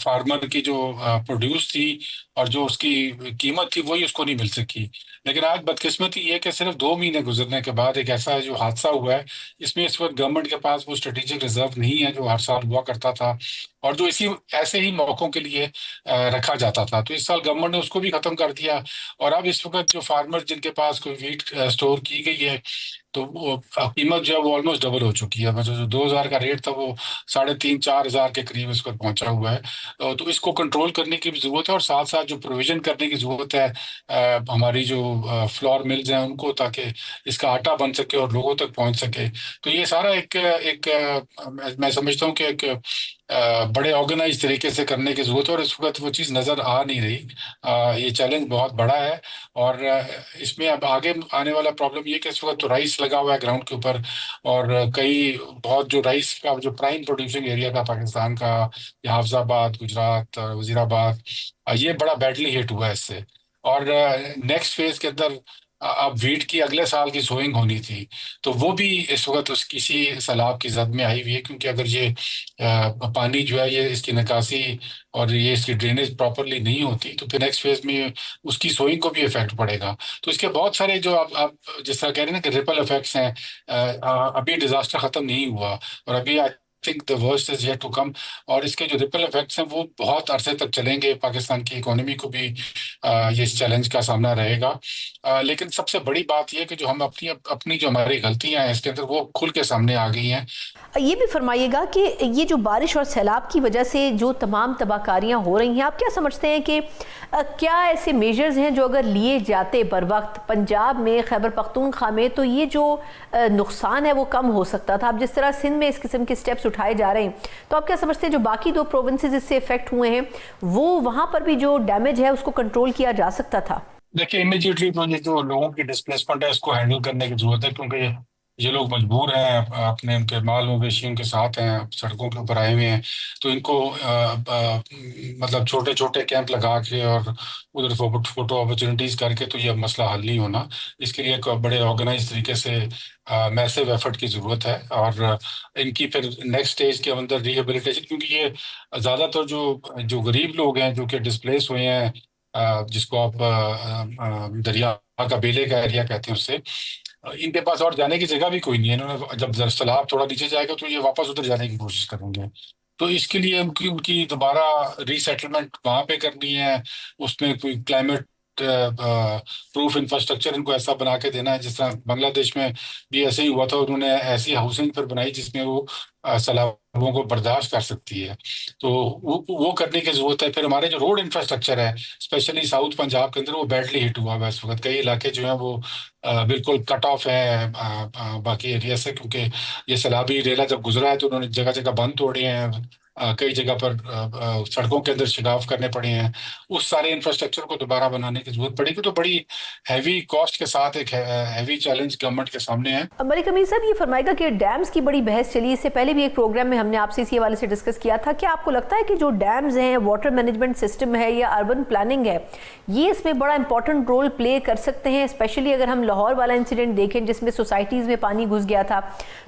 Farmer کی جو produce تھی اور جو اس کی قیمت تھی وہی اس کو نہیں مل سکی. لیکن آج بدقسمتی یہ کہ صرف 2 مہینے گزرنے کے بعد ایک ایسا جو حادثہ ہوا ہے، اس میں اس وقت گورنمنٹ کے پاس وہ اسٹریٹجک ریزرو نہیں ہے جو ہر سال ہوا کرتا تھا، اور جو ایسے ہی موقعوں کے لیے رکھا جاتا تھا. تو اس سال گورنمنٹ نے اس کو بھی ختم کر دیا، اور اب اس وقت جو فارمر جن کے پاس کوئی ویٹ اسٹور کی گئی ہے تو وہ قیمت جو ہے وہ آلموسٹ ڈبل ہو چکی ہے. مطلب جو 2,000 کا ریٹ تھا وہ 3,500-4,000 کے قریب اس وقت پہنچا ہوا ہے. تو اس کو کنٹرول کرنے کی بھی ضرورت ہے، اور ساتھ ساتھ جو پروویژن کرنے کی ضرورت ہے ہماری جو فلور ملز ہیں ان کو، تاکہ اس کا آٹا بن سکے اور لوگوں تک پہنچ سکے. تو یہ سارا ایک میں سمجھتا ہوں کہ ایک بڑے آرگنائز طریقے سے کرنے کی ضرورت ہے، اور اس وقت وہ چیز نظر آ نہیں رہی. یہ چیلنج بہت بڑا ہے، اور اس میں اب آگے آنے والا پرابلم یہ کہ اس وقت تو رائس لگا ہوا ہے گراؤنڈ کے اوپر، اور کئی بہت جو رائس کا جو پرائم پروڈیوسنگ ایریا تھا پاکستان کا، یہ حافظ آباد، گجرات، وزیر آباد، یہ بڑا بیڈلی ہٹ ہوا ہے اس سے. اور نیکسٹ فیز کے اندر اب ویٹ کی اگلے سال کی سوئنگ ہونی تھی، تو وہ بھی اس وقت کسی سیلاب کی زد میں آئی ہوئی ہے، کیونکہ اگر یہ پانی جو ہے یہ اس کی نکاسی اور یہ اس کی ڈرینیج پراپرلی نہیں ہوتی تو پھر نیکسٹ فیز میں اس کی سوئنگ کو بھی افیکٹ پڑے گا. تو اس کے بہت سارے جو آپ جس طرح کہہ رہے ہیں نا کہ ریپل افیکٹس ہیں. ابھی ڈیزاسٹر ختم نہیں ہوا، اور ابھی I think the worst is yet to come, اور اس کے جو ریپل افیکٹس ہیں وہ بہت عرصے تک چلیں گے. پاکستان کی اکانومی کو بھی یہ اس چیلنج کا سامنا رہے گا. لیکن سب سے بڑی بات یہ کہ جو ہم اپنی جو ہماری غلطیاں ہیں اس کے اندر وہ کھل کے سامنے آ گئی ہیں. یہ بھی فرمائیے گا کہ یہ جو بارش اور سیلاب کی وجہ سے جو تمام تباہ کاریاں ہو رہی ہیں، آپ کیا سمجھتے ہیں کہ کیا ایسے میجرز ہیں جو اگر لیے جاتے بر وقت پنجاب میں، خیبر پختونخوا میں، تو یہ جو نقصان ہے وہ کم ہو سکتا تھا؟ اب جس طرح سندھ میں اس قسم کے سٹیپس اٹھائے جا رہے ہیں، تو آپ کیا سمجھتے ہیں جو باقی 2 پروونسز اس سے افیکٹ ہوئے ہیں وہ وہاں پر بھی جو ڈیمیج ہے اس کو کنٹرول کیا جا سکتا تھا؟ دیکھیے امیڈیٹلی تو یہ جو لوگوں کی ڈسپلیسمنٹ ہے اس کو ہینڈل کرنے کی ضرورت ہے، کیونکہ یہ لوگ مجبور ہیں، اپنے ان کے مال مویشیوں کے ساتھ ہیں، سڑکوں کے اوپر آئے ہوئے ہیں. تو ان کو مطلب چھوٹے چھوٹے کیمپ لگا کے اور ادھر فوٹو اپرچونیٹیز کر کے تو یہ مسئلہ حل نہیں ہونا. اس کے لیے ایک بڑے آرگنائز طریقے سے میسو ایفرٹ کی ضرورت ہے، اور ان کی پھر نیکسٹ اسٹیج کے اندر ریہیبلیٹیشن، کیونکہ یہ زیادہ تر جو غریب لوگ ہیں جو کہ ڈسپلیس ہوئے ہیں، جس کو آپ دریا کا بیلے کا ایریا کہتے ہیں، اس سے ان کے پاس اور جانے کی جگہ بھی کوئی نہیں ہے. انہوں نے جب سیلاب تھوڑا نیچے جائے گا تو یہ واپس ادھر جانے کی کوشش کریں گے. تو اس کے لیے ان کی دوبارہ ری سیٹلمنٹ وہاں پہ کرنی ہے. اس میں کوئی کلائمیٹ پروف انفراسٹرکچر ان کو ایسا بنا کے دینا ہے، جس طرح بنگلہ دیش میں بھی ایسے ہی ہوا تھا. انہوں نے ایسی ہاؤسنگ پر بنائی جس میں وہ سیلابوں کو برداشت کر سکتی ہے. تو وہ کرنے کی ضرورت ہے. پھر ہمارے جو روڈ انفراسٹرکچر ہے اسپیشلی ساؤتھ پنجاب کے اندر وہ بیڈلی ہٹ ہوا ہے اس وقت. کئی علاقے جو ہیں وہ بالکل کٹ آف ہیں باقی ایریا سے، کیونکہ یہ سیلابی ریلا جب گزرا ہے تو انہوں نے جگہ جگہ بند توڑے ہیں، کئی جگہ پر سڑکوں کے اندر شگاف کرنے پڑے ہیں. اس سارے انفراسٹرکچر کو دوبارہ بنانے کی ضرورت پڑے گی. تو بڑی ہیوی کاسٹ کے ساتھ ایک ہیوی چیلنج گورنمنٹ کے سامنے ہے. ملک امین صاحب، یہ فرمائے گا کہ ڈیمز کی بڑی بحث چلی، اس سے پہلے بھی ایک پروگرام میں ہم نے آپ سے اسی حوالے سے ڈسکس کیا تھا. کیا آپ کو لگتا ہے کہ جو ڈیمز ہیں، واٹر مینجمنٹ سسٹم ہے یا اربن پلاننگ ہے، یہ اس میں بڑا امپورٹنٹ رول پلے کر سکتے ہیں؟ اسپیشلی اگر ہم لاہور والا انسیڈنٹ دیکھیں جس میں سوسائٹیز میں پانی گھس گیا تھا،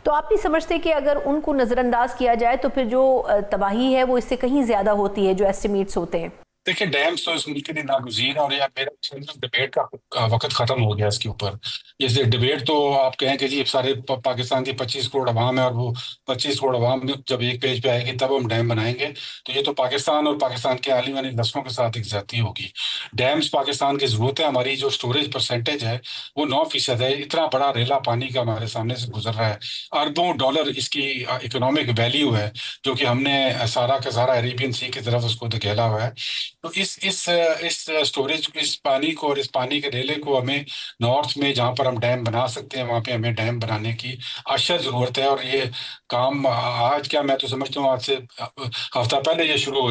تو آپ نہیں سمجھتے کہ اگر ان کو نظر انداز کیا جائے تو پھر جو تباہی ہے وہ اس سے کہیں زیادہ ہوتی ہے جو ایسٹیمیٹس ہوتے ہیں؟ دیکھیں ڈیمس تو اس ملک کے لیے ناگزیر ہے، اور یہ میرا ڈبیٹ کا وقت ختم ہو گیا اس کے اوپر. یہ ڈبیٹ تو آپ کہیں کہ جی سارے پاکستان کی 25 کروڑ عوام ہے، اور وہ 25 کروڑ عوام جب ایک پیج پہ آئے گی تب ہم ڈیم بنائیں گے، تو یہ تو پاکستان اور پاکستان کے آنے والی نسلوں کے ساتھ ایک زیادتی ہوگی. ڈیمس پاکستان کی ضرورت ہے. ہماری جو اسٹوریج پرسنٹیج ہے وہ 9% ہے. اتنا بڑا ریلا پانی کا ہمارے سامنے سے گزر رہا ہے، اربوں ڈالر اس کی اکنامک ویلیو ہے، جو کہ ہم نے سارا کا سارا عربین سی کی طرف اس کو دھکیلا ہوا ہے. تو اس اسٹوریج کو، اس پانی کو اور اس پانی کے ریلے کو ہمیں نارتھ میں جہاں پر ہم ڈیم بنا سکتے ہیں وہاں پہ ہمیں ڈیم بنانے کی اشد ضرورت ہے. اور یہ کام آج کیا، میں تو سمجھتا ہوں آج سے ہفتہ پہلے یہ شروع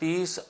$30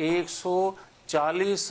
$140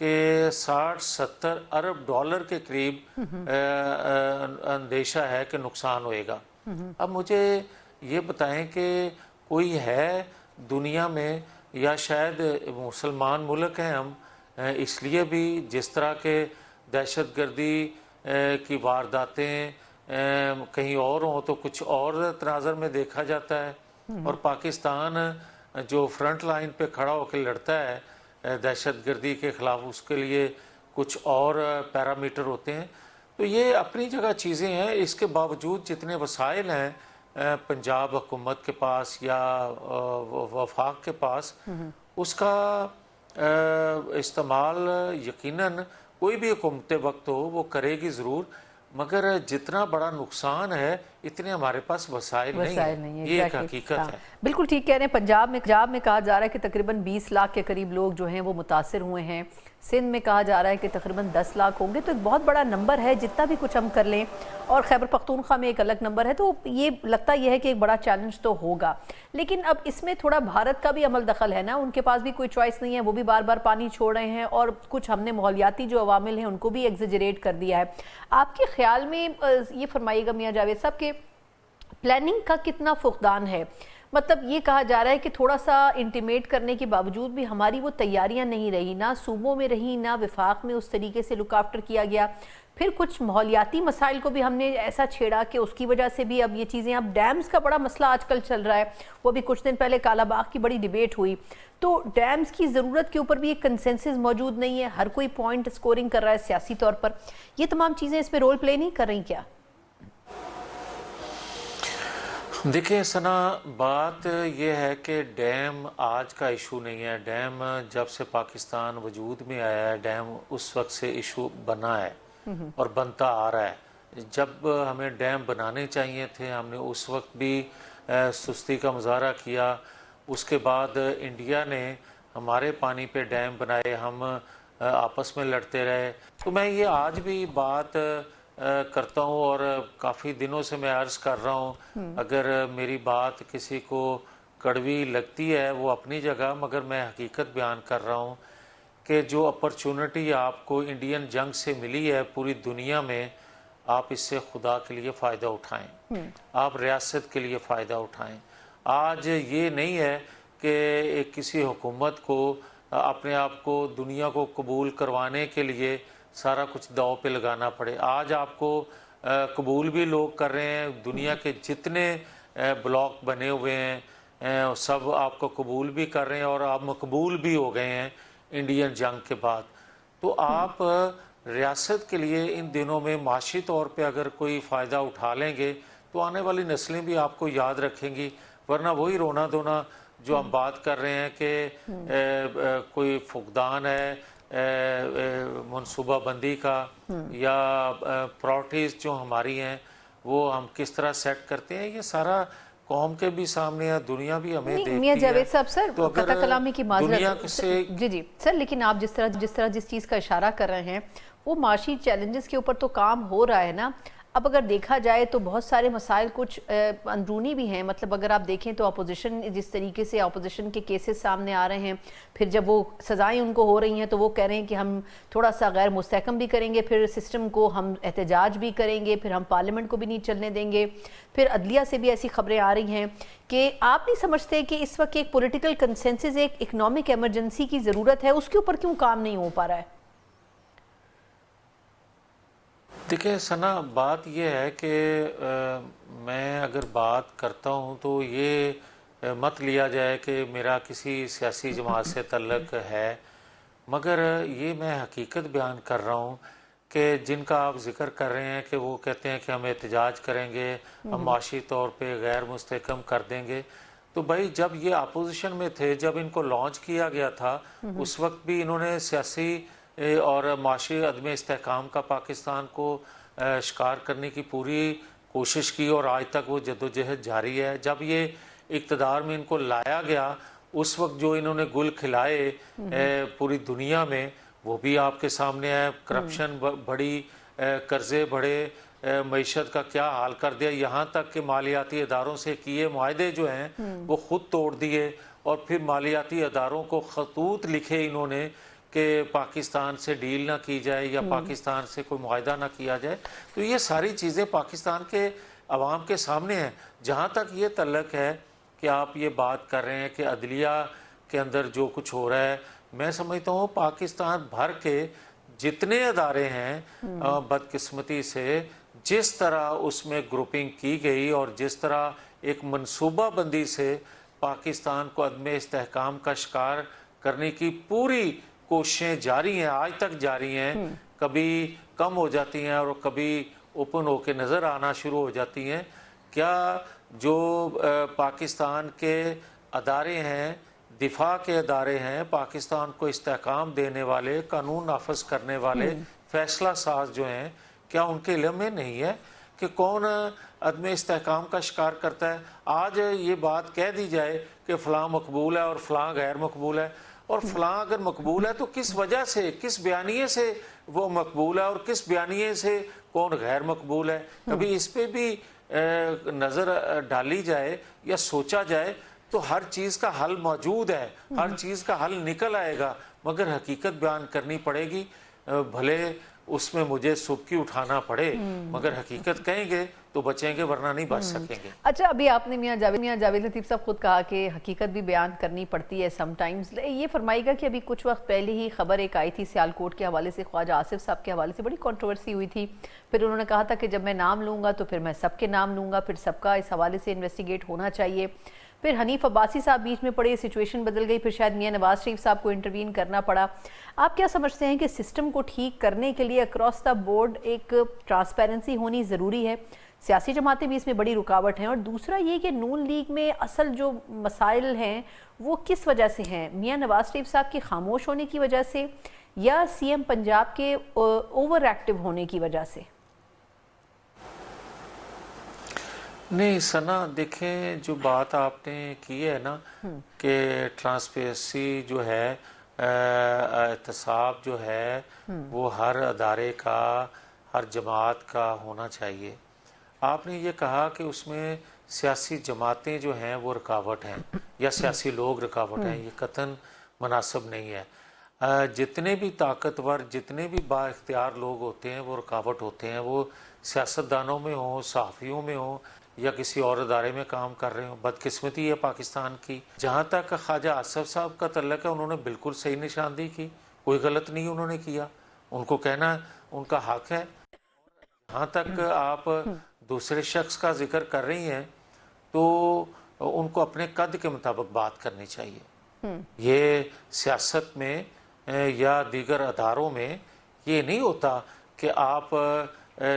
کہ 60-70 ارب ڈالر کے قریب اندیشہ ہے کہ نقصان ہوئے گا۔ اب مجھے یہ بتائیں کہ کوئی ہے دنیا میں، یا شاید مسلمان ملک ہیں ہم، اس لیے بھی جس طرح کے دہشت گردی کی وارداتیں کہیں اور ہوں تو کچھ اور تناظر میں دیکھا جاتا ہے، اور پاکستان جو فرنٹ لائن پہ کھڑا ہو کے لڑتا ہے دہشت گردی کے خلاف، اس کے لیے کچھ اور پیرامیٹر ہوتے ہیں۔ تو یہ اپنی جگہ چیزیں ہیں، اس کے باوجود جتنے وسائل ہیں پنجاب حکومت کے پاس یا وفاق کے پاس، اس کا استعمال یقیناً کوئی بھی حکومت وقت ہو وہ کرے گی ضرور، مگر جتنا بڑا نقصان ہے اتنے ہمارے پاس وسائل نہیں ہیں، یہ ایک حقیقت ہے۔ بالکل ٹھیک کہہ رہے ہیں۔ پنجاب میں کہا جا رہا ہے کہ تقریباً 20 لاکھ کے قریب لوگ جو ہیں وہ متاثر ہوئے ہیں، سندھ میں کہا جا رہا ہے کہ تقریباً 10 لاکھ ہوں گے، تو ایک بہت بڑا نمبر ہے جتنا بھی کچھ ہم کر لیں، اور خیبر پختونخوا میں ایک الگ نمبر ہے، تو یہ لگتا یہ ہے کہ ایک بڑا چیلنج تو ہوگا۔ لیکن اب اس میں تھوڑا بھارت کا بھی عمل دخل ہے نا، ان کے پاس بھی کوئی چوائس نہیں ہے، وہ بھی بار بار پانی چھوڑ رہے ہیں، اور کچھ ہم نے ماحولیاتی جو عوامل ہیں ان کو بھی ایگزیجریٹ کر دیا ہے۔ آپ کے خیال میں یہ فرمائیے گا میاں جاوید صاحب کہ پلاننگ کا کتنا فقدان ہے؟ مطلب یہ کہا جا رہا ہے کہ تھوڑا سا انٹیمیٹ کرنے کے باوجود بھی ہماری وہ تیاریاں نہیں رہی، نہ صوبوں میں رہی، نہ وفاق میں اس طریقے سے لک آفٹر کیا گیا۔ پھر کچھ ماحولیاتی مسائل کو بھی ہم نے ایسا چھیڑا کہ اس کی وجہ سے بھی اب یہ چیزیں، اب ڈیمز کا بڑا مسئلہ آج کل چل رہا ہے، وہ بھی کچھ دن پہلے کالا باغ کی بڑی ڈیبیٹ ہوئی، تو ڈیمز کی ضرورت کے اوپر بھی ایک کنسنسس موجود نہیں ہے، ہر کوئی پوائنٹ سکورنگ کر رہا ہے سیاسی طور پر۔ یہ تمام چیزیں اس میں رول پلے نہیں کر رہی کیا؟ دیکھیں ثنا، بات یہ ہے کہ ڈیم آج کا ایشو نہیں ہے، ڈیم جب سے پاکستان وجود میں آیا ہے ڈیم اس وقت سے ایشو بنا ہے اور بنتا آ رہا ہے۔ جب ہمیں ڈیم بنانے چاہیے تھے ہم نے اس وقت بھی سستی کا مظاہرہ کیا، اس کے بعد انڈیا نے ہمارے پانی پہ ڈیم بنائے، ہم آپس میں لڑتے رہے۔ تو میں یہ آج بھی بات کرتا ہوں اور کافی دنوں سے میں عرض کر رہا ہوں، اگر میری بات کسی کو کڑوی لگتی ہے وہ اپنی جگہ، مگر میں حقیقت بیان کر رہا ہوں کہ جو اپرچونٹی آپ کو انڈین جنگ سے ملی ہے پوری دنیا میں، آپ اس سے خدا کے لیے فائدہ اٹھائیں، آپ ریاست کے لیے فائدہ اٹھائیں۔ آج یہ نہیں ہے کہ کسی حکومت کو اپنے آپ کو دنیا کو قبول کروانے کے لیے سارا کچھ داؤ پہ لگانا پڑے۔ آج آپ کو قبول بھی لوگ کر رہے ہیں، دنیا کے جتنے بلاک بنے ہوئے ہیں سب آپ کو قبول بھی کر رہے ہیں، اور آپ مقبول بھی ہو گئے ہیں انڈین جنگ کے بعد۔ تو آپ ریاست کے لیے ان دنوں میں معاشی طور پہ اگر کوئی فائدہ اٹھا لیں گے تو آنے والی نسلیں بھی آپ کو یاد رکھیں گی، ورنہ وہی رونا دھونا جو ہم بات کر رہے ہیں کہ کوئی فقدان ہے منصوبہ بندی کا، یا پرائرٹیز جو ہماری ہیں وہ ہم کس طرح سیٹ کرتے ہیں، یہ سارا قوم کے بھی سامنے ہے، دنیا بھی ہمیں دیکھتی ہے۔ میاں جاوید صاحب سر، قطع کلامی کی دنیا معذرت سے جی سر، لیکن آپ جس چیز کا اشارہ کر رہے ہیں وہ معاشی چیلنجز کے اوپر تو کام ہو رہا ہے نا۔ اب اگر دیکھا جائے تو بہت سارے مسائل کچھ اندرونی بھی ہیں، مطلب اگر آپ دیکھیں تو اپوزیشن جس طریقے سے اپوزیشن کے کیسز سامنے آ رہے ہیں، پھر جب وہ سزائیں ان کو ہو رہی ہیں تو وہ کہہ رہے ہیں کہ ہم تھوڑا سا غیر مستحکم بھی کریں گے، پھر سسٹم کو ہم احتجاج بھی کریں گے، پھر ہم پارلیمنٹ کو بھی نہیں چلنے دیں گے، پھر عدلیہ سے بھی ایسی خبریں آ رہی ہیں کہ آپ نہیں سمجھتے کہ اس وقت ایک پولیٹیکل کنسنسس، ایک اکنامک ایمرجنسی کی ضرورت ہے، اس کے اوپر کیوں کام نہیں ہو پا رہا ہے؟ دیکھیں ثنا، بات یہ ہے کہ میں اگر بات کرتا ہوں تو یہ مت لیا جائے کہ میرا کسی سیاسی جماعت سے تعلق ہے، مگر یہ میں حقیقت بیان کر رہا ہوں کہ جن کا آپ ذکر کر رہے ہیں کہ وہ کہتے ہیں کہ ہم احتجاج کریں گے، ہم معاشی طور پہ غیر مستحکم کر دیں گے، تو بھائی جب یہ اپوزیشن میں تھے، جب ان کو لانچ کیا گیا تھا اس وقت بھی انہوں نے سیاسی اور معاشی عدم استحکام کا پاکستان کو شکار کرنے کی پوری کوشش کی، اور آج تک وہ جدوجہد جاری ہے۔ جب یہ اقتدار میں ان کو لایا گیا اس وقت جو انہوں نے گل کھلائے پوری دنیا میں وہ بھی آپ کے سامنے ہے، کرپشن بڑی، قرضے بڑھے، معیشت کا کیا حال کر دیا، یہاں تک کہ مالیاتی اداروں سے کیے معاہدے جو ہیں وہ خود توڑ دیے، اور پھر مالیاتی اداروں کو خطوط لکھے انہوں نے کہ پاکستان سے ڈیل نہ کی جائے یا پاکستان سے کوئی معاہدہ نہ کیا جائے. تو یہ ساری چیزیں پاکستان کے عوام کے سامنے ہیں. جہاں تک یہ تعلق ہے کہ آپ یہ بات کر رہے ہیں کہ عدلیہ کے اندر جو کچھ ہو رہا ہے، میں سمجھتا ہوں پاکستان بھر کے جتنے ادارے ہیں بدقسمتی سے جس طرح اس میں گروپنگ کی گئی اور جس طرح ایک منصوبہ بندی سے پاکستان کو عدم استحکام کا شکار کرنے کی پوری کوششیں جاری ہیں، آج تک جاری ہیں. کبھی کم ہو جاتی ہیں اور کبھی اوپن ہو کے نظر آنا شروع ہو جاتی ہیں. کیا جو پاکستان کے ادارے ہیں، دفاع کے ادارے ہیں، پاکستان کو استحکام دینے والے، قانون نافذ کرنے والے، فیصلہ ساز جو ہیں، کیا ان کے علم میں نہیں ہے کہ کون عدم استحکام کا شکار کرتا ہے؟ آج یہ بات کہہ دی جائے کہ فلاں مقبول ہے اور فلاں غیر مقبول ہے، اور فلاں اگر مقبول ہے تو کس وجہ سے، کس بیانیے سے وہ مقبول ہے اور کس بیانیے سے کون غیر مقبول ہے؟ کبھی اس پہ بھی نظر ڈالی جائے یا سوچا جائے تو ہر چیز کا حل موجود ہے، ہر چیز کا حل نکل آئے گا، مگر حقیقت بیان کرنی پڑے گی. بھلے اس میں مجھے سبکی اٹھانا پڑے مگر حقیقت کہیں گے تو بچیں گے ورنہ نہیں بچ سکیں گے. اچھا، ابھی آپ نے میاں جاوید لطیف صاحب خود کہا کہ حقیقت بھی بیان کرنی پڑتی ہے سم ٹائمز. یہ فرمائے گا کہ ابھی کچھ وقت پہلے ہی خبر ایک آئی تھی سیالکوٹ کے حوالے سے، خواجہ آصف صاحب کے حوالے سے بڑی کنٹروورسی ہوئی تھی. پھر انہوں نے کہا تھا کہ جب میں نام لوں گا تو پھر میں سب کے نام لوں گا، پھر سب کا اس حوالے سے انویسٹیگیٹ ہونا چاہیے. پھر حنیف عباسی صاحب بیچ میں پڑے، سچویشن بدل گئی، پھر شاید میاں نواز شریف صاحب کو انٹروین کرنا پڑا. آپ کیا سمجھتے ہیں کہ سسٹم کو ٹھیک کرنے کے لیے اکراس دا بورڈ ایک ٹرانسپیرنسی ہونی ضروری ہے؟ سیاسی جماعتیں بھی اس میں بڑی رکاوٹ ہیں. اور دوسرا یہ کہ نون لیگ میں اصل جو مسائل ہیں وہ کس وجہ سے ہیں؟ میاں نواز شریف صاحب کے خاموش ہونے کی وجہ سے یا سی ایم پنجاب کے اوور ایکٹیو ہونے کی وجہ سے؟ نہیں ثنا، دیکھیں جو بات آپ نے کی ہے نا کہ ٹرانسپیرنسی جو ہے، احتساب جو ہے وہ ہر ادارے کا، ہر جماعت کا ہونا چاہیے. آپ نے یہ کہا کہ اس میں سیاسی جماعتیں جو ہیں وہ رکاوٹ ہیں یا سیاسی لوگ رکاوٹ ہیں، یہ قطعاً مناسب نہیں ہے. جتنے بھی طاقتور، جتنے بھی با اختیار لوگ ہوتے ہیں وہ رکاوٹ ہوتے ہیں، وہ سیاستدانوں میں ہوں، صحافیوں میں ہوں یا کسی اور ادارے میں کام کر رہے ہوں. بدقسمتی ہے پاکستان کی. جہاں تک خواجہ آصف صاحب کا تعلق ہے، انہوں نے بالکل صحیح نشاندہی کی، کوئی غلط نہیں انہوں نے کیا، ان کو کہنا ان کا حق ہے. جہاں تک آپ دوسرے شخص کا ذکر کر رہی ہیں تو ان کو اپنے قد کے مطابق بات کرنی چاہیے. یہ سیاست میں یا دیگر اداروں میں یہ نہیں ہوتا کہ آپ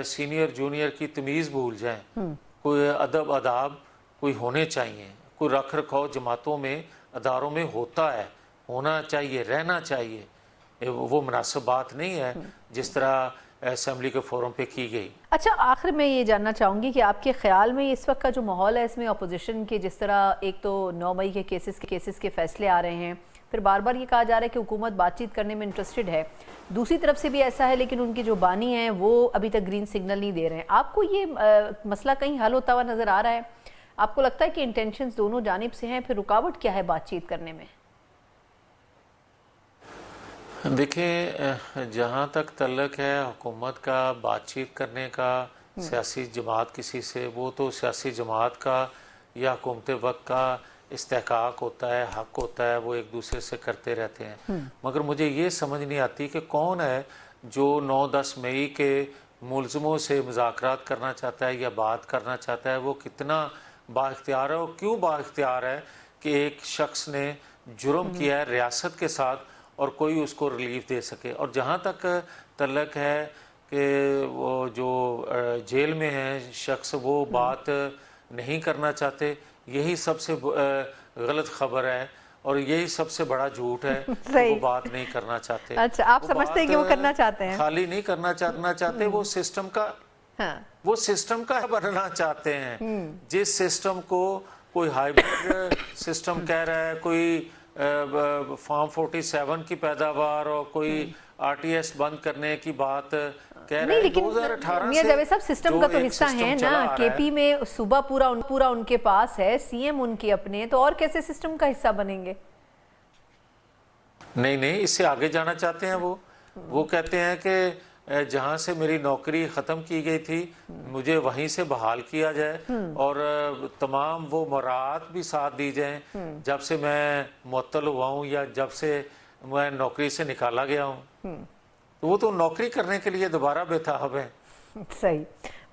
سینئر جونیئر کی تمیز بھول جائیں. کوئی ادب آداب کوئی ہونے چاہیے، کوئی رکھ رکھاؤ جماعتوں میں، اداروں میں ہوتا ہے، ہونا چاہیے، رہنا چاہیے. وہ مناسب بات نہیں ہے جس طرح اسمبلی کے فورم پہ کی گئی. اچھا، آخر میں یہ جاننا چاہوں گی کہ آپ کے خیال میں اس وقت کا جو ماحول ہے اس میں اپوزیشن کے، جس طرح ایک تو 9 مئی کے کیسز کے فیصلے آ رہے ہیں، پھر بار بار یہ کہا جا رہا ہے کہ حکومت بات چیت کرنے میں انٹرسٹڈ ہے، دوسری طرف سے بھی ایسا ہے لیکن ان کے جو بانی ہیں وہ ابھی تک گرین سگنل نہیں دے رہے ہیں. آپ کو یہ مسئلہ کہیں حل ہوتا ہوا نظر آ رہا ہے؟ آپ کو لگتا ہے کہ انٹینشنز دونوں جانب سے ہیں؟ پھر رکاوٹ کیا ہے بات چیت کرنے میں؟ دیکھیں، جہاں تک تعلق ہے حکومت کا بات چیت کرنے کا سیاسی جماعت کسی سے، وہ تو سیاسی جماعت کا یا حکومت وقت کا استحقاق ہوتا ہے، حق ہوتا ہے، وہ ایک دوسرے سے کرتے رہتے ہیں. مگر مجھے یہ سمجھ نہیں آتی کہ کون ہے جو 9-10 مئی کے ملزموں سے مذاکرات کرنا چاہتا ہے یا بات کرنا چاہتا ہے. وہ کتنا با اختیار ہے اور کیوں با اختیار ہے کہ ایک شخص نے جرم کیا ہے ریاست کے ساتھ اور کوئی اس کو ریلیف دے سکے. اور جہاں تک تعلق ہے کہ وہ جو جیل میں ہیں شخص، وہ بات نہیں کرنا چاہتے، یہی سب سے غلط خبر ہے اور یہی سب سے بڑا جھوٹ ہے کہ وہ بات نہیں کرنا چاہتے. اچھا، آپ سمجھتے ہیں کہ وہ کرنا چاہتے ہیں؟ خالی نہیں کرنا چاہتے، وہ سسٹم کا بننا چاہتے ہیں. جس سسٹم کو کوئی ہائیبرڈ سسٹم کہہ رہا ہے، کوئی فارم 47 کی پیداوار اور کوئی آر ٹی ایس بند کرنے کی بات کہہ رہے ہیں. لیکن میاں جاوید صاحب سسٹم کا تو حصہ ہیں نا، کے پی میں صوبہ پورا ان کے پاس ہے، سی ایم ان کے اپنے، تو اور کیسے سسٹم کا حصہ بنیں گے؟ نہیں اس سے آگے جانا چاہتے ہیں وہ کہتے ہیں کہ جہاں سے میری نوکری ختم کی گئی تھی مجھے وہیں سے بحال کیا جائے اور تمام وہ مراعات بھی ساتھ دی جائیں جب سے میں معطل ہوا ہوں یا جب سے میں نوکری سے نکالا گیا ہوں. وہ تو نوکری کرنے کے لیے دوبارہ بے تاب ہیں. صحیح.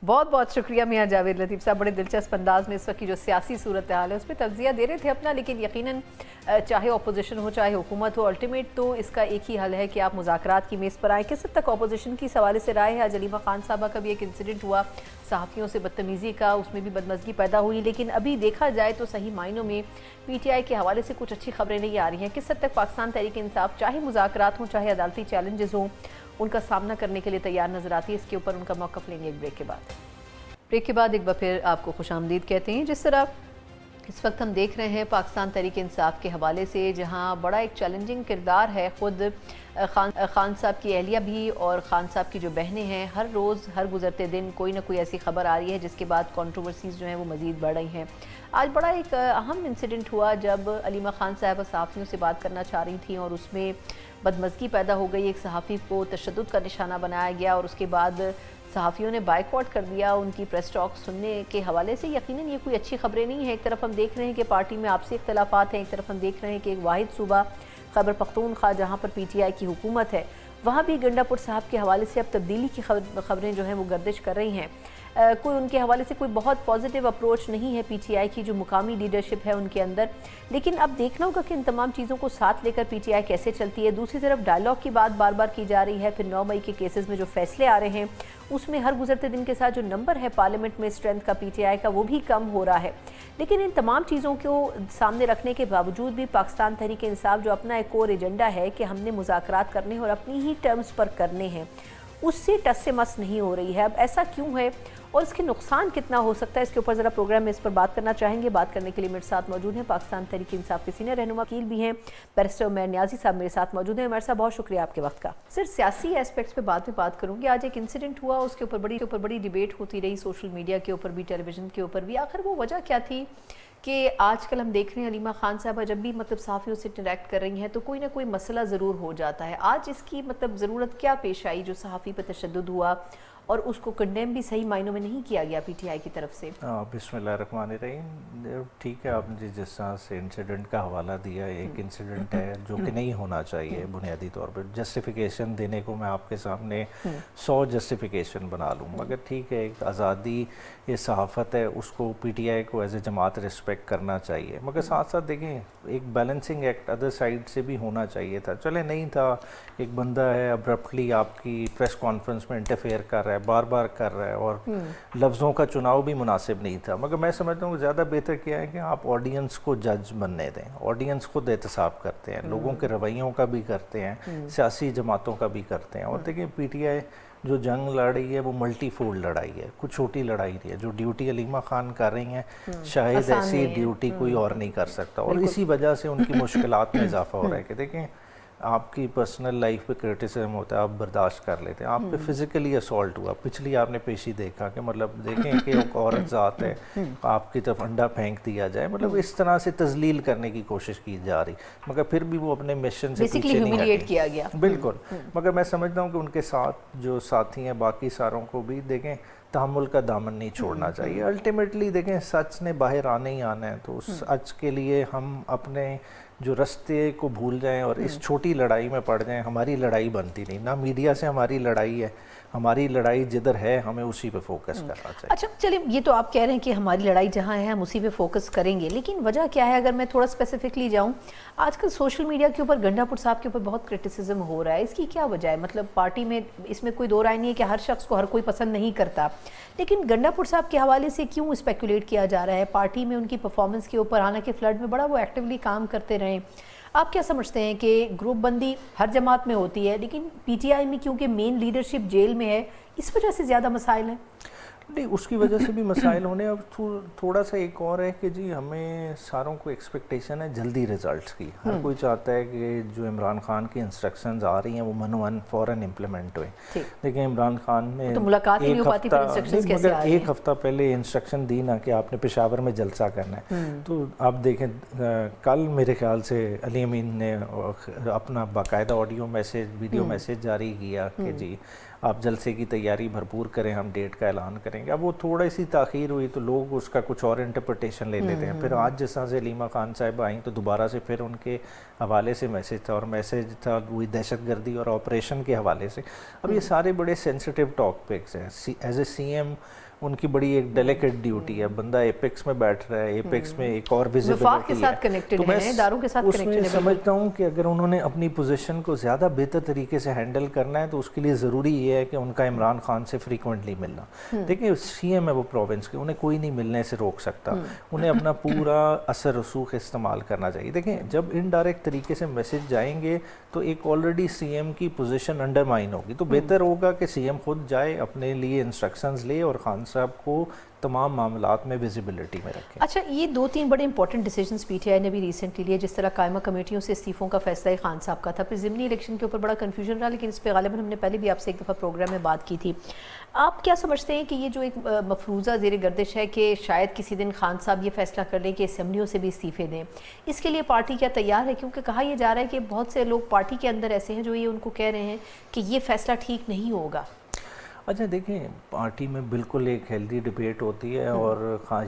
بہت بہت شکریہ میاں جاوید لطیف صاحب. بڑے دلچسپ انداز میں اس وقت کی جو سیاسی صورتحال ہے اس پہ تجزیہ دے رہے تھے اپنا, لیکن یقیناً چاہے اپوزیشن ہو چاہے حکومت ہو, الٹیمیٹ تو اس کا ایک ہی حل ہے کہ آپ مذاکرات کی میز پر آئیں. کس حد تک اپوزیشن کی اس حوالے سے رائے ہے؟ علیمہ خان صاحبہ کا بھی ایک انسیڈنٹ ہوا صحافیوں سے بدتمیزی کا, اس میں بھی بدمزگی پیدا ہوئی, لیکن ابھی دیکھا جائے تو صحیح معنوں میں پی ٹی آئی کے حوالے سے کچھ اچھی خبریں نہیں آ رہی ہیں. کس حد تک پاکستان تحریک انصاف چاہے مذاکرات ہوں چاہے عدالتی چیلنجز ہوں ان کا سامنا کرنے کے لیے تیار نظر آتی ہے؟ اس کے اوپر ان کا موقف لیں گے ایک بریک کے بعد. بریک کے بعد ایک بار پھر آپ کو خوش آمدید کہتے ہیں. جس طرح اس وقت ہم دیکھ رہے ہیں پاکستان تحریک انصاف کے حوالے سے, جہاں بڑا ایک چیلنجنگ کردار ہے, خود خان صاحب کی اہلیہ بھی اور خان صاحب کی جو بہنیں ہیں, ہر روز ہر گزرتے دن کوئی نہ کوئی ایسی خبر آ رہی ہے جس کے بعد کنٹروورسیز جو ہیں وہ مزید بڑھ رہی ہیں. آج بڑا ایک اہم انسیڈنٹ ہوا جب علیمہ خان صاحبہ صحافیوں سے بات کرنا چاہ رہی تھیں اور اس میں بدمزگی پیدا ہو گئی. ایک صحافی کو تشدد کا نشانہ بنایا گیا اور اس کے بعد صحافیوں نے بائیکاٹ کر دیا ان کی پریس ٹاک سننے کے حوالے سے. یقیناً یہ کوئی اچھی خبریں نہیں ہیں. ایک طرف ہم دیکھ رہے ہیں کہ پارٹی میں آپسی اختلافات ہیں, ایک طرف ہم دیکھ رہے ہیں کہ ایک واحد صوبہ خیبر پختونخوا جہاں پر پی ٹی آئی کی حکومت ہے, وہاں بھی گنڈا پور صاحب کے حوالے سے اب تبدیلی کی خبریں جو ہیں وہ گردش کر رہی ہیں. کوئی ان کے حوالے سے کوئی بہت پازیٹیو اپروچ نہیں ہے پی ٹی آئی کی جو مقامی لیڈرشپ ہے ان کے اندر, لیکن اب دیکھنا ہوگا کہ ان تمام چیزوں کو ساتھ لے کر پی ٹی آئی کیسے چلتی ہے. دوسری طرف ڈائیلاگ کی بات بار بار کی جا رہی ہے, پھر 9 مئی کے کیسز میں جو فیصلے آ رہے ہیں اس میں ہر گزرتے دن کے ساتھ جو نمبر ہے پارلیمنٹ میں اسٹرینتھ کا پی ٹی آئی کا وہ بھی کم ہو رہا ہے. لیکن ان تمام چیزوں کو سامنے رکھنے کے باوجود بھی پاکستان تحریک انصاف جو اپنا ایک اور ایجنڈا ہے کہ ہم نے مذاکرات کرنے اور اپنی ہی ٹرمز پر کرنے ہیں, اس سے ٹس سے مس نہیں ہو رہی ہے. اب ایسا کیوں ہے اور اس کے نقصان کتنا ہو سکتا ہے, اس کے اوپر ذرا پروگرام میں اس پر بات کرنا چاہیں گے. بات کرنے کے لیے میرے ساتھ موجود ہیں پاکستان تحریک انصاف کے سینئر رہنما وکیل بھی ہیں بیرسٹر عمیر نیازی صاحب میرے ساتھ موجود ہیں. عمیر صاحب بہت شکریہ آپ کے وقت کا. سر سیاسی ایسپیکٹس پہ بعد میں بات کروں گی. آج ایک انسیڈنٹ ہوا, اس کے اوپر بڑی ڈیبیٹ ہوتی رہی سوشل میڈیا کے اوپر بھی, ٹیلی ویژن کے اوپر بھی. آخر وہ وجہ کیا تھی کہ آج کل ہم دیکھ رہے ہیں علیمہ خان صاحبہ جب بھی صحافیوں سے انٹریکٹ کر رہی ہیں تو کوئی نہ کوئی مسئلہ ضرور ہو جاتا ہے. آج اس کی ضرورت کیا پیش آئی جو صحافی پہ تشدد ہوا اور اس کو کنڈیم بھی صحیح معنوں میں نہیں کیا گیا پی ٹی آئی کی طرف سے؟ بسم اللہ الرحمن الرحیم. ٹھیک ہے, آپ نے جس طرح سے انسیڈنٹ کا حوالہ دیا, ایک انسیڈنٹ ہے جو کہ نہیں ہونا چاہیے بنیادی طور پر. جسٹیفیکیشن دینے کو میں آپ کے سامنے 100 جسٹیفیکیشن بنا لوں, مگر ٹھیک ہے ایک آزادی یہ صحافت ہے, اس کو پی ٹی آئی کو ایز اے جماعت رسپیکٹ کرنا چاہیے. مگر ساتھ ساتھ دیکھیں ایک بیلنسنگ ایکٹ ادر سائڈ سے بھی ہونا چاہیے تھا. چلے نہیں تھا, ایک بندہ ہے ابرپٹلی آپ کی پریس کانفرنس میں انٹرفیئر کر رہا ہے, بار بار کر رہا ہے, اور لفظوں کا چناؤ بھی مناسب نہیں تھا. مگر میں سمجھتا ہوں کہ زیادہ بہتر کیا ہے کہ آپ آڈینس کو جج بننے دیں. آڈینس خود احتساب کرتے ہیں, لوگوں کے رویوں کا بھی کرتے ہیں, سیاسی جماعتوں کا بھی کرتے ہیں. اور دیکھیں پی ٹی آئی جو جنگ لڑ رہی ہے وہ ملٹی فولڈ لڑائی ہے, کچھ چھوٹی لڑائی نہیں ہے. جو ڈیوٹی علیمہ خان کر رہی ہیں شاید ایسی ڈیوٹی کوئی اور نہیں کر سکتا, اور اسی وجہ سے ان کی مشکلات میں اضافہ ہو رہا ہے. کہ دیکھیں آپ کی پرسنل لائف پہ کرٹیسزم ہوتا ہے, آپ برداشت کر لیتے ہیں. آپ پہ فزیکلی اسالٹ ہوا, پچھلی آپ نے پیشی دیکھا کہ دیکھیں کہ ایک عورت ذات ہے, آپ کی طرف انڈا پھینک دیا جائے, اس طرح سے تذلیل کرنے کی کوشش کی جا رہی, مگر پھر بھی وہ اپنے مشن سے پیچھے نہیں ہٹے. بالکل. مگر میں سمجھتا ہوں کہ ان کے ساتھ جو ساتھی ہیں باقی ساروں کو بھی دیکھیں تحمل کا دامن نہیں چھوڑنا چاہیے. الٹیمیٹلی دیکھیں سچ نے باہر آنے ہی آنا ہے, تو اس سچ کے لیے ہم اپنے جو رستے کو بھول جائیں اور اس چھوٹی لڑائی میں پڑ جائیں. ہماری لڑائی بنتی نہیں, نہ میڈیا سے ہماری لڑائی ہے, ہماری لڑائی جدھر ہے ہمیں اسی پہ فوکس کرنا چاہیے. اچھا چلیں, یہ تو آپ کہہ رہے ہیں کہ ہماری لڑائی جہاں ہے ہم اسی پہ فوکس کریں گے, لیکن وجہ کیا ہے اگر میں تھوڑا اسپیسیفکلی جاؤں؟ آج کل سوشل میڈیا کے اوپر گنڈا پور صاحب کے اوپر بہت کرٹیسزم ہو رہا ہے. اس کی کیا وجہ ہے؟ پارٹی میں اس میں کوئی دو رائے نہیں ہے کہ ہر شخص کو ہر کوئی پسند نہیں کرتا, لیکن گنڈا پور صاحب کے حوالے سے کیوں اسپیکولیٹ کیا جا رہا ہے پارٹی میں ان کی پرفارمنس کے اوپر؟ حالانکہ فلڈ میں بڑا وہ ایکٹیولی کام کرتے رہے. آپ کیا سمجھتے ہیں کہ گروپ بندی ہر جماعت میں ہوتی ہے, لیکن پی ٹی آئی میں کیونکہ مین لیڈرشپ جیل میں ہے اس وجہ سے زیادہ مسائل ہیں؟ نہیں اس کی وجہ سے بھی مسائل ہونے. اب تھوڑا سا ایک اور ہے کہ جی ہمیں ساروں کو ایکسپیکٹیشن ہے جلدی ریزلٹس کی. ہر کوئی چاہتا ہے کہ جو عمران خان کی انسٹرکشنز آ رہی ہیں وہ من فوراً امپلیمنٹ ہوئے. لیکن عمران خان نے ایک ہفتہ پہلے انسٹرکشن دی نا کہ آپ نے پشاور میں جلسہ کرنا ہے. تو آپ دیکھیں کل میرے خیال سے علی امین نے اپنا باقاعدہ آڈیو میسیج ویڈیو میسیج جاری کیا کہ جی آپ جلسے کی تیاری بھرپور کریں, ہم ڈیٹ کا اعلان کریں گے. اب وہ تھوڑی سی تاخیر ہوئی تو لوگ اس کا کچھ اور انٹرپریٹیشن لے لیتے ہیں. پھر آج جس طرح سے علیمہ خان صاحب آئیں تو دوبارہ سے پھر ان کے حوالے سے میسیج تھا, اور میسیج تھا وہی دہشت گردی اور آپریشن کے حوالے سے. اب یہ سارے بڑے سینسٹیو ٹاپکس ہیں. ایز اے سی ایم ان کی بڑی ایک ڈیلیکیٹ ڈیوٹی ہے. بندہ ایپیکس میں بیٹھ رہا ہے, ایپیکس میں ایک اور ویزیبلٹی ہے. تو میں اس میں سمجھتا ہوں کہ اگر انہوں نے اپنی پوزیشن کو زیادہ بہتر طریقے سے ہینڈل کرنا ہے تو اس کے لیے ضروری یہ ہے کہ ان کا عمران خان سے فریکوینٹلی ملنا. دیکھیں سی ایم ہے وہ پروونس کے, انہیں کوئی نہیں ملنے سے روک سکتا. انہیں اپنا پورا اثر رسوخ استعمال کرنا چاہیے. دیکھیں جب انڈائریکٹ طریقے سے میسج جائیں گے تو ایک آلریڈی سی ایم کی پوزیشن انڈرمائن ہوگی. تو بہتر ہوگا کہ سی ایم خود جائے, اپنے لیے انسٹرکشنز لے اور خان صاحب کو تمام معاملات میں ویزیبلٹی میں رکھیں. اچھا, یہ 2-3 بڑے important decisions P T I نے بھی ریسنٹلی لیے, جس طرح قائمہ کمیٹیوں سے استعفوں کا فیصلہ خان صاحب کا تھا. پھر ضمنی الیکشن کے اوپر بڑا کنفیوژن رہا, لیکن اس پہ غالباً ہم نے پہلے بھی آپ سے ایک دفعہ پروگرام میں بات کی تھی. آپ کیا سمجھتے ہیں کہ یہ جو ایک مفروضہ زیر گردش ہے کہ شاید کسی دن خان صاحب یہ فیصلہ کر لیں کہ اسمبلیوں سے بھی استعفے دیں, اس کے لیے پارٹی کیا تیار ہے؟ کیونکہ کہا یہ جا رہا ہے کہ بہت سے لوگ پارٹی کے اندر ایسے ہیں جو یہ ان کو کہہ رہے ہیں کہ یہ فیصلہ ٹھیک نہیں ہوگا. اچھا دیکھیں, پارٹی میں بالکل ایک ہیلدی ڈبیٹ ہوتی ہے, اور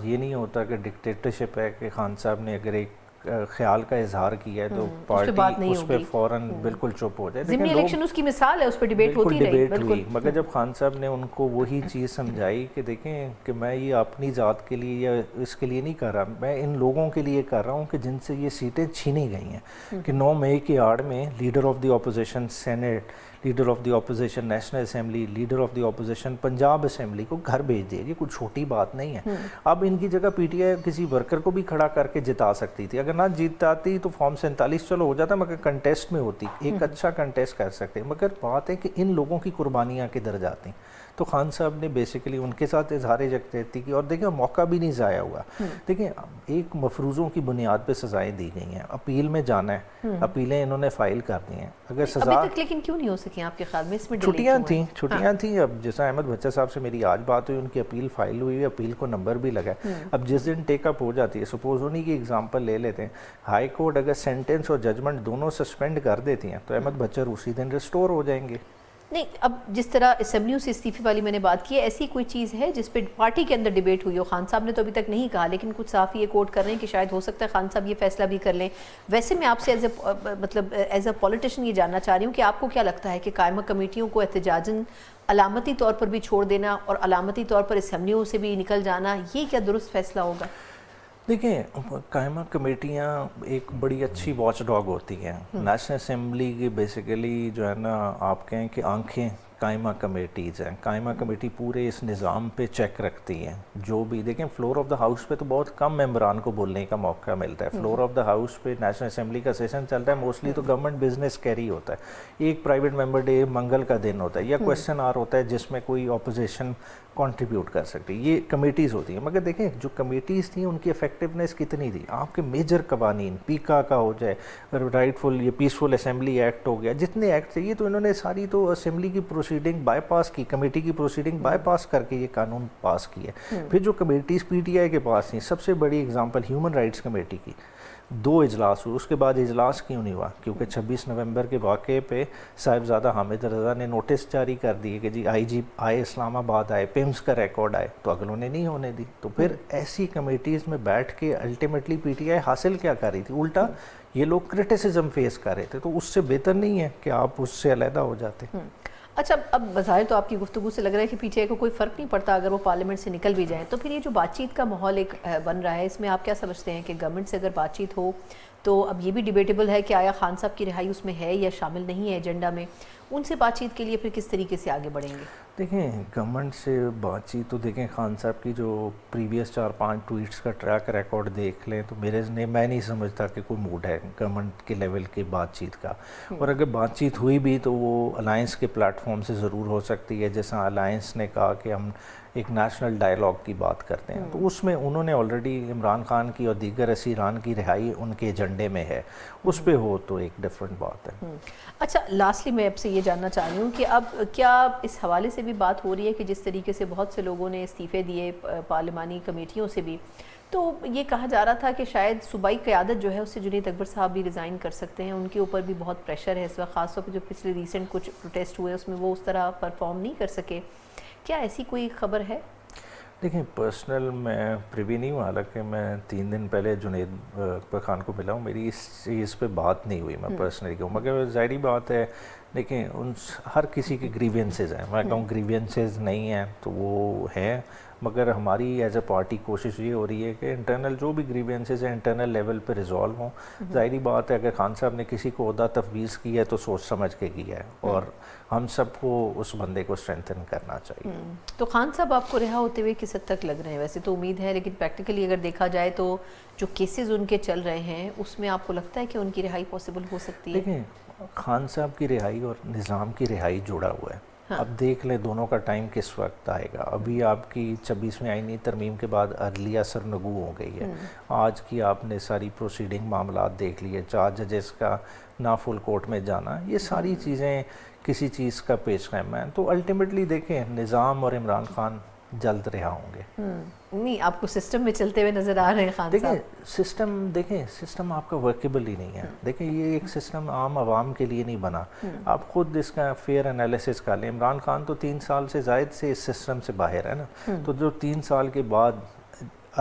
یہ نہیں ہوتا کہ ڈکٹیٹرشپ ہے کہ خان صاحب نے اگر ایک خیال کا اظہار کیا ہے تو پارٹی اس پہ فوراً بالکل چپ ہو جائے. ضمنی الیکشن اس کی مثال ہے, اس پہ ڈبیٹ ہوتی رہی. مگر جب خان صاحب نے ان کو وہی چیز سمجھائی کہ دیکھیں کہ میں یہ اپنی ذات کے لیے یا اس کے لیے نہیں کر رہا, میں ان لوگوں کے لیے کر رہا ہوں کہ جن سے یہ سیٹیں چھینی گئی ہیں, کہ 9 مئی کی آڑ میں leader of the opposition senate, leader of the opposition national assembly, leader of the opposition Punjab assembly کو گھر بھیج دیا. یہ کوئی چھوٹی بات نہیں ہے. اب ان کی جگہ پی ٹی آئی کسی ورکر کو بھی کھڑا کر کے جتا سکتی تھی. اگر نہ جیتاتی تو فارم 47 چلو ہو جاتا, مگر کنٹیسٹ میں ہوتی, ایک اچھا کنٹیسٹ کر سکتے. مگر بات ہے کہ ان لوگوں کی قربانیاں کدھر جاتی. تو خان صاحب نے بیسیکلی ان کے ساتھ اظہار یکجہتی کی, اور دیکھیں موقع بھی نہیں ضائع ہوا. دیکھیں ایک مفروضوں کی بنیاد پہ سزائیں دی گئی ہیں, اپیل میں جانا ہے, اپیلیں انہوں نے فائل کر دی ہیں. اگر سزا ابھی تک لیکن کیوں نہیں ہو سکی آپ کے خیال میں؟ اس میں چھٹیاں تھیں. اب جیسا احمد بچہ صاحب سے میری آج بات ہوئی, ان کی اپیل فائل ہوئی ہے, اپیل کو نمبر بھی لگا ہے. اب جس دن ٹیک اپ ہو جاتی ہے, سپوز انہی کی اگزامپل لے لیتے ہیں, ہائی کورٹ اگر سینٹنس اور ججمنٹ دونوں سسپینڈ کر دیتی ہیں تو احمد بچر اسی دن ریسٹور ہو جائیں گے. نہیں, اب جس طرح اسمبلیوں سے استعفے والی میں نے بات کی ہے, ایسی کوئی چیز ہے جس پہ پارٹی کے اندر ڈیبیٹ ہوئی ہو؟ خان صاحب نے تو ابھی تک نہیں کہا, لیکن کچھ صحافی یہ کوٹ کر رہے ہیں کہ شاید ہو سکتا ہے خان صاحب یہ فیصلہ بھی کر لیں. ویسے میں آپ سے ایز اے پولیٹیشین یہ جاننا چاہ رہی ہوں کہ آپ کو کیا لگتا ہے کہ قائمہ کمیٹیوں کو احتجاجاً علامتی طور پر بھی چھوڑ دینا اور علامتی طور پر اسمبلیوں سے بھی نکل جانا, یہ کیا درست فیصلہ ہوگا؟ دیکھیں قائمہ کمیٹیاں ایک بڑی اچھی واچ ڈاگ ہوتی ہیں. نیشنل اسمبلی کی بیسیکلی جو ہے نا آپ کہیں کہ آنکھیں قائمہ کمیٹیز ہیں. قائمہ کمیٹی پورے اس نظام پہ چیک رکھتی ہیں. جو بھی دیکھیں فلور آف دا ہاؤس پہ تو بہت کم ممبران کو بولنے کا موقع ملتا ہے. فلور آف دا ہاؤس پہ نیشنل اسمبلی کا سیشن چلتا ہے, موسٹلی تو گورنمنٹ بزنس کیری ہوتا ہے. ایک پرائیویٹ ممبر ڈے منگل کا دن ہوتا ہے, یا کویسچن آر ہوتا ہے جس میں کوئی اپوزیشن کنٹریبیوٹ کر سکتی. یہ کمیٹیز ہوتی ہیں. مگر دیکھیں جو کمیٹیز تھیں ان کی افیکٹونیس کتنی تھی. آپ کے میجر قوانین پیکا کا ہو جائے, رائٹ فل یہ پیسفل اسمبلی ایکٹ ہو گیا, جتنے ایکٹ تھے یہ تو انہوں نے ساری تو اسمبلی کی پروسیڈنگ بائی پاس کی, کمیٹی کی پروسیڈنگ بائی پاس کر کے یہ قانون پاس کیا. پھر جو کمیٹیز پی ٹی آئی کے پاس تھیں, سب سے بڑی اگزامپل ہیومن رائٹس کمیٹی کی, 2 اجلاس ہوئے. اس کے بعد اجلاس کیوں نہیں ہوا؟ کیونکہ 26 نومبر کے واقعے پہ صاحبزادہ حامد رضا نے نوٹس جاری کر دیے کہ جی آئی جی آئے, اسلام آباد آئے, پیمز کا ریکارڈ آئے, تو اگلوں نے نہیں ہونے دی. تو پھر ایسی کمیٹیز میں بیٹھ کے الٹیمیٹلی پی ٹی آئی حاصل کیا کر رہی تھی؟ الٹا یہ لوگ کرٹیسزم فیس کر رہے تھے. تو اس سے بہتر نہیں ہے کہ آپ اس سے علیحدہ ہو جاتے. اچھا, اب بظاہر تو آپ کی گفتگو سے لگ رہا ہے کہ پی ٹی آئی کو کوئی فرق نہیں پڑتا اگر وہ پارلیمنٹ سے نکل بھی جائیں. تو پھر یہ جو بات چیت کا ماحول ایک بن رہا ہے, اس میں آپ کیا سمجھتے ہیں کہ گورنمنٹ سے اگر بات چیت ہو تو اب یہ بھی ڈیبیٹیبل ہے کہ آیا خان صاحب کی رہائی اس میں ہے یا شامل نہیں ہے ایجنڈا میں, ان سے بات چیت کے لیے پھر کس طریقے سے آگے بڑھیں گے؟ دیکھیں گورنمنٹ سے بات چیت تو دیکھیں خان صاحب کی جو پریویس 4-5 ٹویٹس کا ٹریک ریکارڈ دیکھ لیں تو میں نہیں سمجھتا کہ کوئی موڈ ہے گورنمنٹ کے لیول کی بات چیت کا. اور اگر بات چیت ہوئی بھی تو وہ الائنس کے پلیٹ فارم سے ضرور ہو سکتی ہے, جیسا الائنس نے کہا کہ ہم ایک نیشنل ڈائلاگ کی بات کرتے ہیں, تو اس میں انہوں نے آلریڈی عمران خان کی اور دیگر اسیران کی رہائی ان کے ایجنڈے میں ہے, اس پہ ہو تو ایک ڈیفرنٹ بات ہے. اچھا, لاسٹلی میں آپ سے یہ جاننا چاہ رہی ہوں کہ اب کیا اس حوالے سے بھی بات ہو رہی ہے کہ جس طریقے سے بہت سے لوگوں نے استعفے دیے پارلیمانی کمیٹیوں سے بھی, تو یہ کہا جا رہا تھا کہ شاید صوبائی قیادت جو ہے اس سے جنید اکبر صاحب بھی ریزائن کر سکتے ہیں, ان کے اوپر بھی بہت پریشر ہے اس وقت, خاص طور پہ جو پچھلے ریسنٹ کچھ پروٹیسٹ ہوئے اس میں وہ اس طرح پرفارم نہیں کر سکے, کیا ایسی کوئی خبر ہے؟ دیکھیں پرسنل میں پریوی نہیں ہوں, حالانکہ میں 3 دن پہلے جنید اکبر خان کو ملا ہوں, میری اس چیز پہ بات نہیں ہوئی, میں پرسنلی کہوں, مگر ظاہری بات ہے دیکھیں ہر کسی کے گریوینسز ہیں, میں کہوں گریوینسز نہیں ہیں تو وہ ہیں, مگر ہماری ایز اے پارٹی کوشش یہ ہو رہی ہے کہ انٹرنل جو بھی گریوینسز ہیں انٹرنل لیول پہ ریزالو ہوں. ظاہری بات ہے اگر خان صاحب نے کسی کو عہدہ تفویض کی ہے تو سوچ سمجھ کے کی ہے, اور ہم سب کو اس بندے کو اسٹرینتھن کرنا چاہیے. تو خان صاحب آپ کو رہا ہوتے ہوئے کس حد تک لگ رہے ہیں؟ ویسے تو امید ہے, لیکن پریکٹیکلی اگر دیکھا جائے تو جو کیسز ان کے چل رہے ہیں اس میں آپ کو لگتا ہے کہ ان کی رہائی پاسبل ہو سکتی ہے؟ دیکھیں خان صاحب کی رہائی اور نظام کی رہائی جڑا ہوا ہے, اب دیکھ لیں دونوں کا ٹائم کس وقت آئے گا. ابھی آپ کی 26ویں آئینی ترمیم کے بعد عدلیہ سرنگو ہو گئی ہے, آج کی آپ نے ساری پروسیڈنگ معاملات دیکھ لیے, 4 ججز کا نہ فل کورٹ میں جانا, یہ ساری چیزیں کسی چیز کا پیش خیم ہے. تو الٹیمیٹلی دیکھیں نظام اور عمران خان جلد رہا ہوں گے. نہیں, آپ کو سسٹم میں چلتے ہوئے نظر آ رہے ہیں خان صاحب؟ دیکھیں سسٹم آپ کا ورکیبل ہی نہیں ہے. دیکھیں یہ ایک سسٹم عام عوام کے لیے نہیں بنا, آپ خود اس کا فیئر انالیسس کر لیں. عمران خان تو 3 سال سے زائد سے اس سسٹم سے باہر ہے نا, تو جو 3 سال کے بعد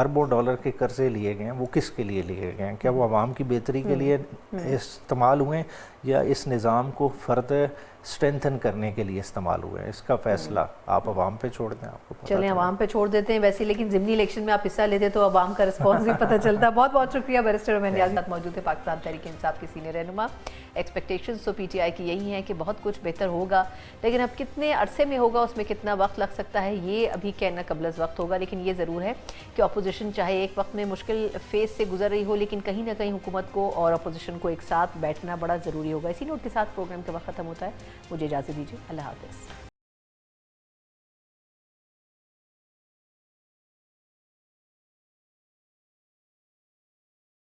اربوں ڈالر کے قرضے لیے گئے ہیں وہ کس کے لیے لیے گئے ہیں؟ کیا وہ عوام کی بہتری کے لیے استعمال ہوئے ہیں یا اس نظام کو فردر اسٹرینتھن کرنے کے لیے استعمال ہوئے ہیں؟ اس کا فیصلہ آپ عوام پہ چھوڑ دیں, آپ کو پتہ چلیں عوام پہ چھوڑ دیتے ہیں ویسے, لیکن ضمنی الیکشن میں آپ حصہ لیتے تو عوام کا رسپانس بھی پتہ چلتا. بہت بہت شکریہ بیرسٹر عمیر نیاز ساتھ موجود ہے, پاکستان تحریک انصاف کے سینئر رہنما. ایکسپیکٹیشنز تو پی ٹی آئی کی یہی ہیں کہ بہت کچھ بہتر ہوگا, لیکن اب کتنے عرصے میں ہوگا, اس میں کتنا وقت لگ سکتا ہے, یہ ابھی کہنا قبل از وقت ہوگا. لیکن یہ ضرور ہے کہ اپوزیشن چاہے ایک وقت میں مشکل فیز سے گزر رہی ہو, لیکن کہیں نہ کہیں حکومت کو اور اپوزیشن کو ایک ساتھ بیٹھنا بڑا ضروری ہوگا. اسی نوٹ کے ساتھ پروگرام کا وقت ختم ہوتا ہے. مجھے اجازت دیجیے, اللہ حافظ.